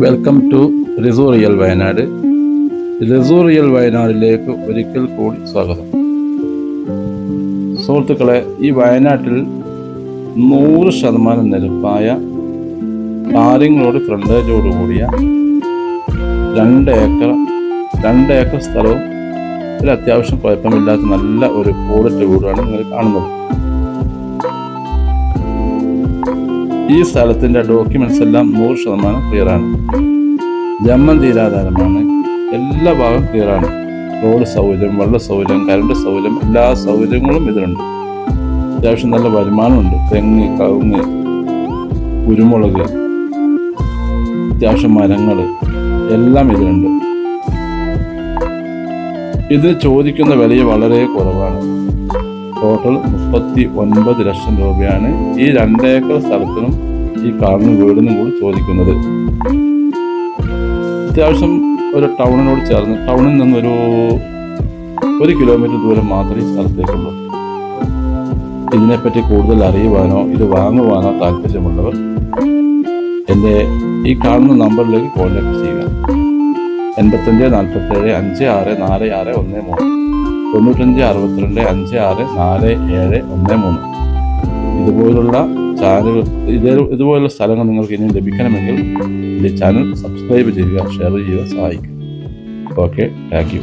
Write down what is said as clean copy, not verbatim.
Welcome to Rizu real Wayanad. Rizu real വയനാടിലേക്ക് ഒരിക്കൽ കൂടി സ്വാഗതം. സുഹൃത്തുക്കളെ, ഈ വയനാട്ടിൽ 100% നിരപ്പായ ടാറിംഗ് ഫ്രണ്ടേജോട് കൂടിയ 2 ഏക്കർ സ്ഥലവും ഇതിൽ അത്യാവശ്യം കുഴപ്പമില്ലാത്ത നല്ല ഒരു ക്വാളിറ്റി വീടാണ് നിങ്ങൾ കാണുന്നത്. ഈ സ്ഥലത്തിൻ്റെ ഡോക്യുമെന്റ്സ് എല്ലാം 100% ക്ലിയറാണ്. ജന്മം തീരാധാരമാണ്. എല്ലാ ഭാഗവും ക്ലിയറാണ്. റോഡ് സൗകര്യം, വെള്ള സൗകര്യം, കറണ്ട് സൗകര്യം, എല്ലാ സൗകര്യങ്ങളും ഇതിലുണ്ട്. അത്യാവശ്യം നല്ല വരുമാനമുണ്ട്. തെങ്ങ്, കവുങ്ങ്, കുരുമുളക്, അത്യാവശ്യം മരങ്ങൾ എല്ലാം ഇതിലുണ്ട്. ഇതിന് ചോദിക്കുന്ന വില വളരെ കുറവാണ്. ടോട്ടൽ 39 ലക്ഷം രൂപയാണ് ഈ 2 ഏക്കർ സ്ഥലത്തിനും ഈ കാണുന്ന വീടിനും കൂടി ചോദിക്കുന്നത്. അത്യാവശ്യം ഒരു ടൗണിനോട് ചേർന്ന്, ടൗണിൽ നിന്നൊരു 1 കിലോമീറ്റർ ദൂരം മാത്രമേ ഈ സ്ഥലത്തേക്കുള്ളൂ. ഇതിനെപ്പറ്റി കൂടുതൽ അറിയുവാനോ ഇത് വാങ്ങുവാനോ താല്പര്യമുള്ളവർ എൻ്റെ ഈ കാണുന്ന നമ്പറിലേക്ക് കോൺടാക്ട് ചെയ്യുക. 85 47 56 46 13 95 62 56 47 13. ഇതുപോലുള്ള ഇതുപോലുള്ള സ്ഥലങ്ങൾ നിങ്ങൾക്ക് ഇനി ലഭിക്കണമെങ്കിൽ ഈ ചാനൽ സബ്സ്ക്രൈബ് ചെയ്യുക, ഷെയർ ചെയ്യുക, സഹായിക്കുക. Okay, thank you.